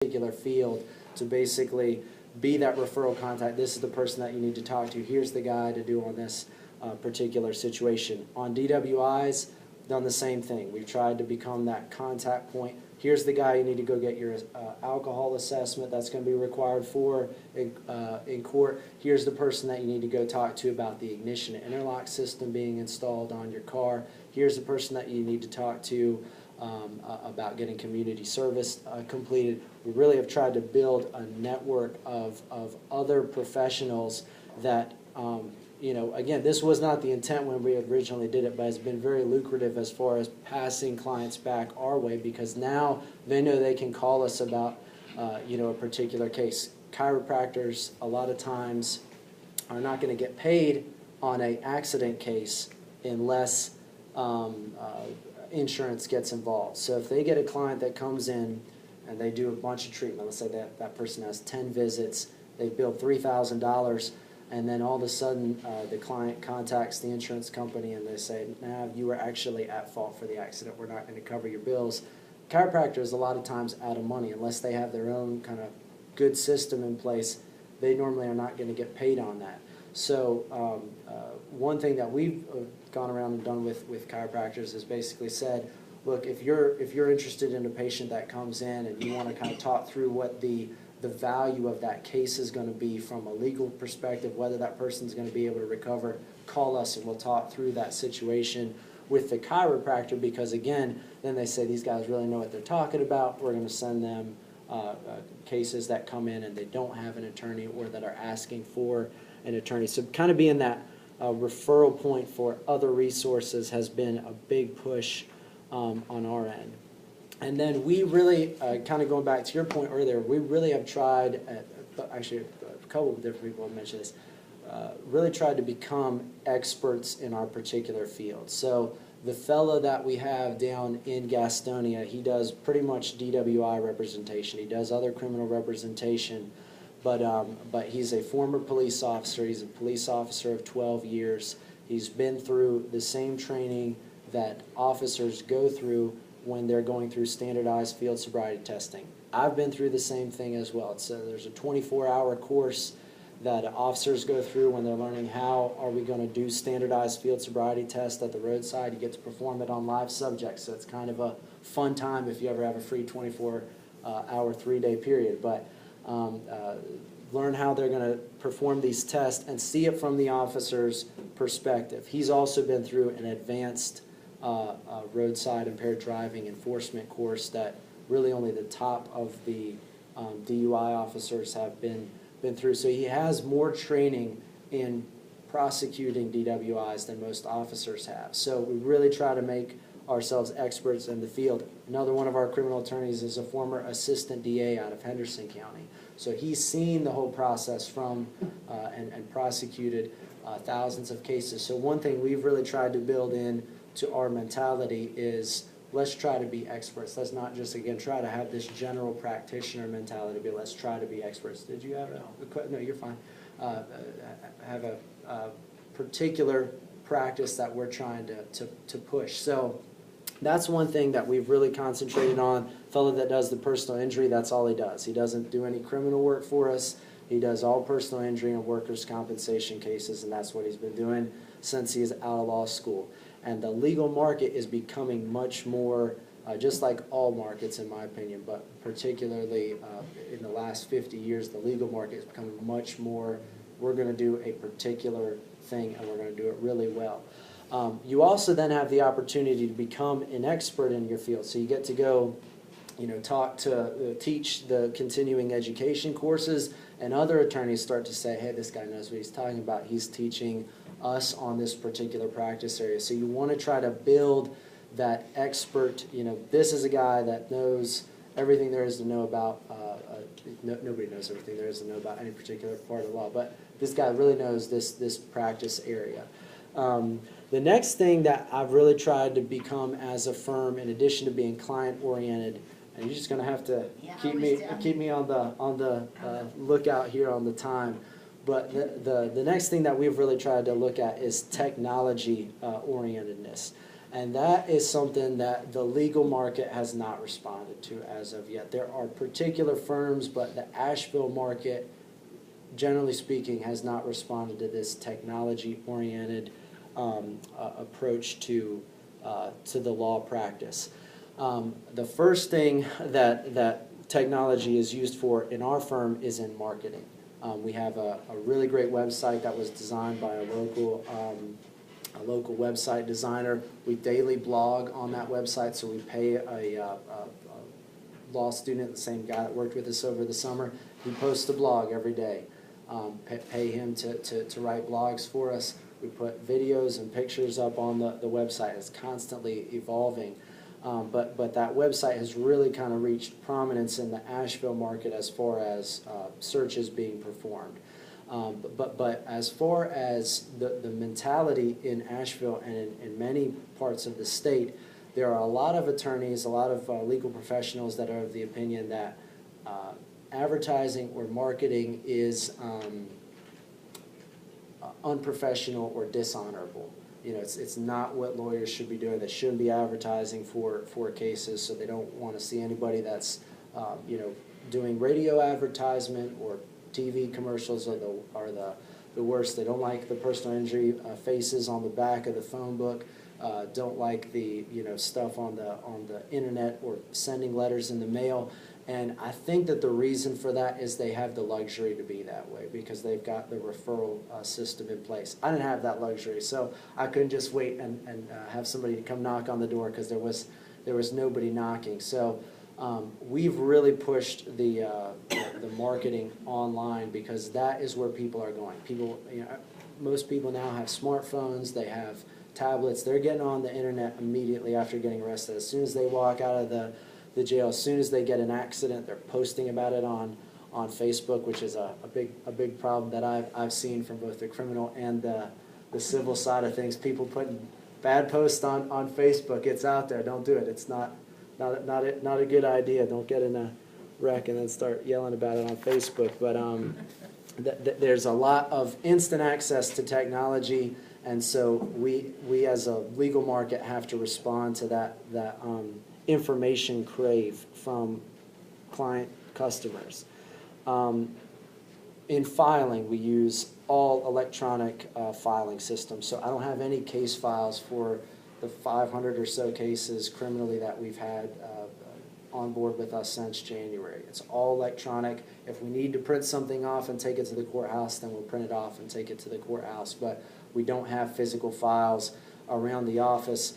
particular field to basically be that referral contact. This is the person that you need to talk to. Here's the guy to do on this particular situation. On DWIs, done the same thing. We've tried to become that contact point. Here's the guy you need to go get your alcohol assessment that's going to be required for in court. Here's the person that you need to go talk to about the ignition and interlock system being installed on your car. Here's the person that you need to talk to about getting community service completed. We really have tried to build a network of other professionals that, you know, again, this was not the intent when we originally did it, but it's been very lucrative as far as passing clients back our way, because now they know they can call us about, you know, a particular case. Chiropractors a lot of times are not going to get paid on an accident case unless insurance gets involved. So if they get a client that comes in and they do a bunch of treatment, let's say that person has 10 visits, they bill $3,000, and then all of a sudden the client contacts the insurance company and they say, nah, you were actually at fault for the accident, we're not going to cover your bills. Chiropractors a lot of times out of money, unless they have their own kind of good system in place, they normally are not going to get paid on that. So one thing that we've gone around and done with chiropractors is basically said, look, if you're interested in a patient that comes in and you want to kind of talk through what the value of that case is going to be from a legal perspective, whether that person's going to be able to recover, call us and we'll talk through that situation with the chiropractor, because again, then they say these guys really know what they're talking about. We're going to send them cases that come in and they don't have an attorney or that are asking for an attorney. So kind of being that referral point for other resources has been a big push on our end. And then we really, kind of going back to your point earlier, we really have tried, actually a couple of different people have mentioned this, really tried to become experts in our particular field. So the fellow that we have down in Gastonia, he does pretty much DWI representation. He does other criminal representation, but he's a former police officer. He's a police officer of 12 years. He's been through the same training that officers go through when they're going through standardized field sobriety testing. I've been through the same thing as well. There's a 24-hour course that officers go through when they're learning how are we going to do standardized field sobriety test at the roadside. You get to perform it on live subjects, so it's kind of a fun time if you ever have a free 24-hour, 3-day period. But learn how they're going to perform these tests and see it from the officer's perspective. He's also been through an advanced roadside impaired driving enforcement course that really only the top of the DUI officers have been through. So he has more training in prosecuting DWIs than most officers have. So we really try to make ourselves experts in the field. Another one of our criminal attorneys is a former assistant DA out of Henderson County. So he's seen the whole process from and prosecuted thousands of cases. So one thing we've really tried to build in to our mentality is let's try to be experts. Let's not just, again, try to have this general practitioner mentality, but let's try to be experts. Did you have no, you're fine. Have a particular practice that we're trying to push. So that's one thing that we've really concentrated on. Fellow that does the personal injury, that's all he does. He doesn't do any criminal work for us. He does all personal injury and workers' compensation cases, and that's what he's been doing since he is out of law school. And the legal market is becoming much more, just like all markets in my opinion, but particularly in the last 50 years, the legal market is becoming much more, we're going to do a particular thing and we're going to do it really well. You also then have the opportunity to become an expert in your field. So you get to go, you know, teach the continuing education courses, and other attorneys start to say, hey, this guy knows what he's talking about. He's teaching us on this particular practice area. So you want to try to build that expert, you know, this is a guy that knows everything there is to know about, nobody knows everything there is to know about any particular part of the law, but this guy really knows this practice area. The next thing that I've really tried to become as a firm, in addition to being client-oriented, and you're just going to have to keep me on the lookout here on the time. But the next thing that we've really tried to look at is technology orientedness. And that is something that the legal market has not responded to as of yet. There are particular firms, but the Asheville market, generally speaking, has not responded to this technology-oriented approach to the law practice. The first thing that technology is used for in our firm is in marketing. We have a really great website that was designed by a local website designer. We daily blog on that website, so we pay a law student, the same guy that worked with us over the summer. He posts a blog every day. Pay him to write blogs for us. We put videos and pictures up on the website. It's constantly evolving. But that website has really kind of reached prominence in the Asheville market as far as searches being performed. But as far as the mentality in Asheville and in many parts of the state, there are a lot of attorneys, a lot of legal professionals that are of the opinion that advertising or marketing is unprofessional or dishonorable. You know, it's not what lawyers should be doing. They shouldn't be advertising for cases, so they don't want to see anybody that's doing radio advertisement or TV commercials are the worst. They don't like the personal injury faces on the back of the phone book. Don't like the stuff on the internet or sending letters in the mail. And I think that the reason for that is they have the luxury to be that way because they've got the referral system in place. I didn't have that luxury, so I couldn't just wait and have somebody to come knock on the door because there was nobody knocking. So we've really pushed the marketing online because that is where people are going. People, most people now have smartphones. They have tablets. They're getting on the internet immediately after getting arrested. As soon as they walk out of the jail, as soon as they get an accident, they're posting about it on Facebook, which is a big problem that I've seen from both the criminal and the civil side of things. People putting bad posts on Facebook. It's out there. Don't do it. It's not a good idea. Don't get in a wreck and then start yelling about it on Facebook. But there's a lot of instant access to technology, and so we as a legal market have to respond to that information crave from client customers. In filing, we use all electronic filing systems. So I don't have any case files for the 500 or so cases criminally that we've had on board with us since January. It's all electronic. If we need to print something off and take it to the courthouse, then we'll print it off and take it to the courthouse. But we don't have physical files around the office.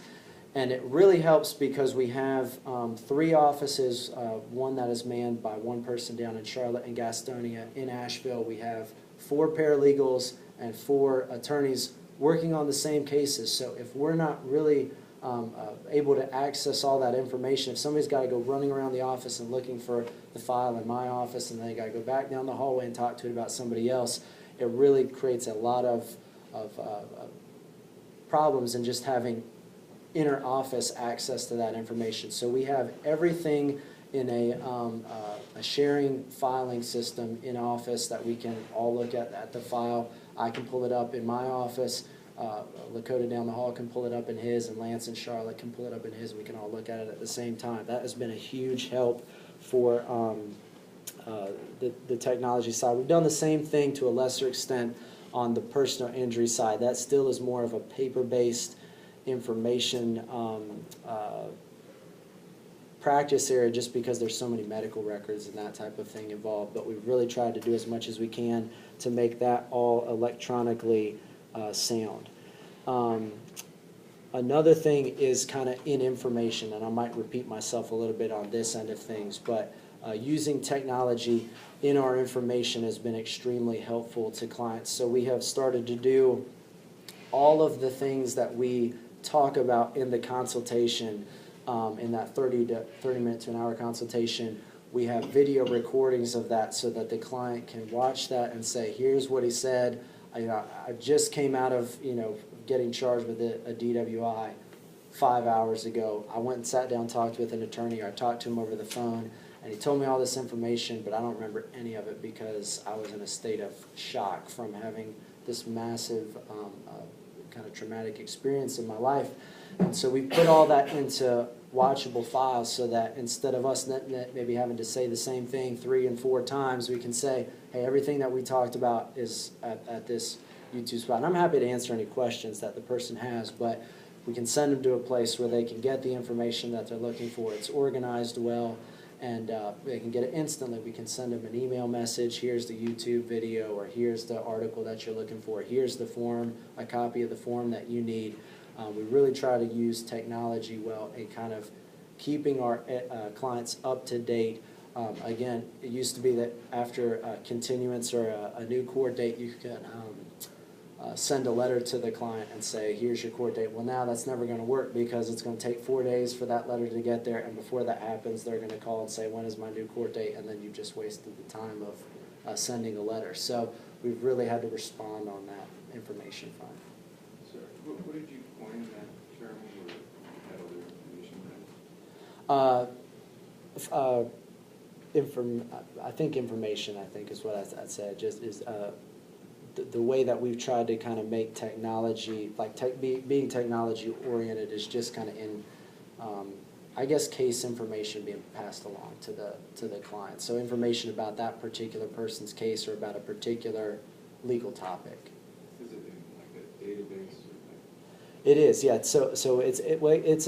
And it really helps because we have 3 offices, one that is manned by one person down in Charlotte and Gastonia. In Asheville, we have 4 paralegals and 4 attorneys working on the same cases. So if we're not really able to access all that information, if somebody's got to go running around the office and looking for the file in my office and then they got to go back down the hallway and talk to it about somebody else, it really creates a lot of problems in just having inter-office access to that information. So we have everything in a sharing filing system in office that we can all look at the file. I can pull it up in my office. Lakota down the hall can pull it up in his, and Lance and Charlotte can pull it up in his, and we can all look at it at the same time. That has been a huge help for the technology side. We've done the same thing to a lesser extent on the personal injury side. That still is more of a paper-based information practice area just because there's so many medical records and that type of thing involved. But we've really tried to do as much as we can to make that all electronically sound. Another thing is kind of in information, and I might repeat myself a little bit on this end of things, but using technology in our information has been extremely helpful to clients. So we have started to do all of the things that we talk about in the consultation, in that 30 minute to an hour consultation. We have video recordings of that so that the client can watch that and say, here's what he said. I just came out of getting charged with a DWI 5 hours ago. I went and sat down and talked with an attorney. I talked to him over the phone, and he told me all this information, but I don't remember any of it because I was in a state of shock from having this massive kind of traumatic experience in my life. And so we put all that into watchable files so that instead of us maybe having to say the same thing 3 and 4 times, we can say, hey, everything that we talked about is at this YouTube spot. And I'm happy to answer any questions that the person has, but we can send them to a place where they can get the information that they're looking for. It's organized well, and they can get it instantly. We can send them an email message, here's the YouTube video, or here's the article that you're looking for, here's the form, a copy of the form that you need. We really try to use technology well in kind of keeping our clients up to date. Again, it used to be that after a continuance or a new court date, you could send a letter to the client and say, here's your court date. Well, now that's never going to work because it's going to take 4 days for that letter to get there, and before that happens, they're going to call and say, when is my new court date? And then you've just wasted the time of sending a letter. So we've really had to respond on that information front. Sir, what did you coin that term or had other information then? I think information, I think, is what I'd say. Just is the way that we've tried to kind of make technology, like being technology oriented, is just kind of in, I guess, case information being passed along to the client. So information about that particular person's case or about a particular legal topic. Is it in like a database? It is, yeah. So it's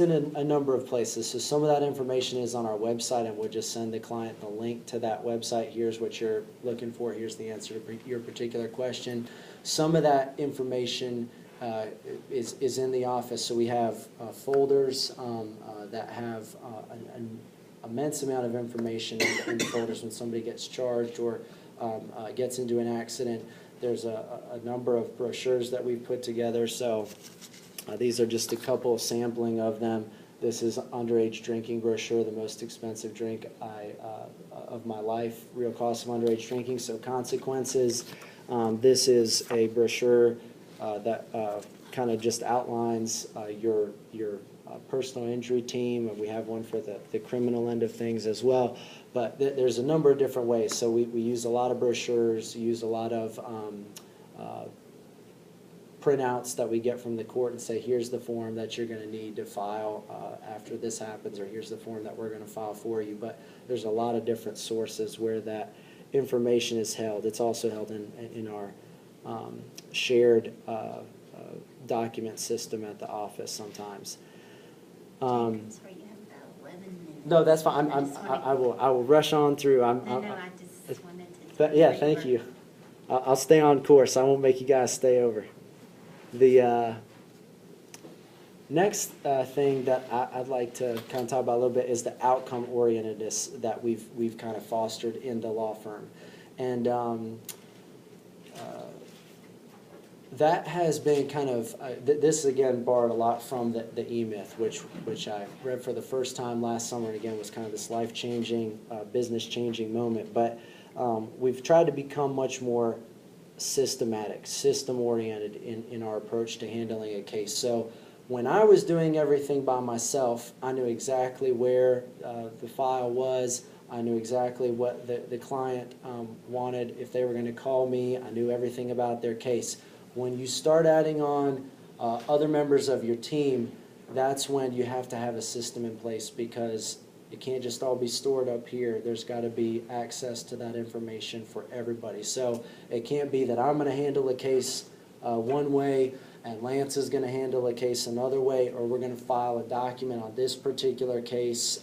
in a number of places. So some of that information is on our website, and we'll just send the client the link to that website. Here's what you're looking for. Here's the answer to your particular question. Some of that information is in the office. So we have folders that have an immense amount of information in the folders when somebody gets charged or gets into an accident. There's a number of brochures that we've put together. So these are just a couple of sampling of them. This is underage drinking brochure, the most expensive drink of my life, real cost of underage drinking, so consequences. This is a brochure that kind of just outlines your personal injury team, and we have one for the criminal end of things as well. But there's a number of different ways. So we use a lot of brochures, use a lot of printouts that we get from the court and say, here's the form that you're going to need to file after this happens, or here's the form that we're going to file for you. But there's a lot of different sources where that information is held. It's also held in our shared document system at the office sometimes. Sorry, you have about 11 minutes. No, that's fine. I will rush on through. I just wanted to. Yeah, thank you. I'll stay on course. I won't make you guys stay over. The next thing that I'd like to kind of talk about a little bit is the outcome orientedness that we've kind of fostered in the law firm, and that has been kind of this again borrowed a lot from the E-Myth, which I read for the first time last summer, and again was kind of this life-changing, business-changing moment. But we've tried to become much more systematic, system-oriented in our approach to handling a case. So when I was doing everything by myself, I knew exactly where the file was. I knew exactly what the client wanted. If they were going to call me, I knew everything about their case. When you start adding on other members of your team, that's when you have to have a system in place, because it can't just all be stored up here. There's got to be access to that information for everybody. So it can't be that I'm going to handle a case one way and Lance is going to handle a case another way, or we're going to file a document on this particular case,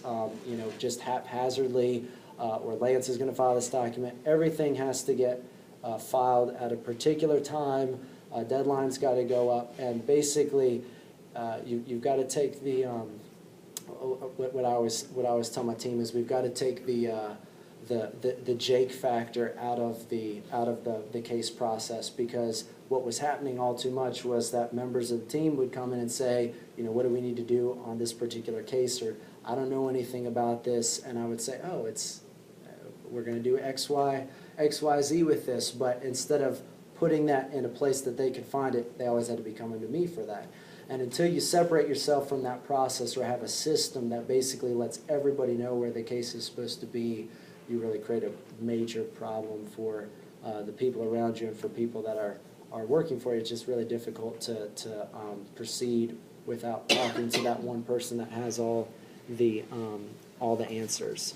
just haphazardly, or Lance is going to file this document. Everything has to get filed at a particular time. Deadline's got to go up, and basically you've got to take the what I always tell my team is we've got to take the Jake factor out of the case process, because what was happening all too much was that members of the team would come in and say, what do we need to do on this particular case, or I don't know anything about this, and I would say, oh, we're going to do XYZ with this, but instead of putting that in a place that they could find it, they always had to be coming to me for that. And until you separate yourself from that process or have a system that basically lets everybody know where the case is supposed to be, you really create a major problem for the people around you and for people that are are working for you, it's just really difficult to proceed without talking to that one person that has all the answers.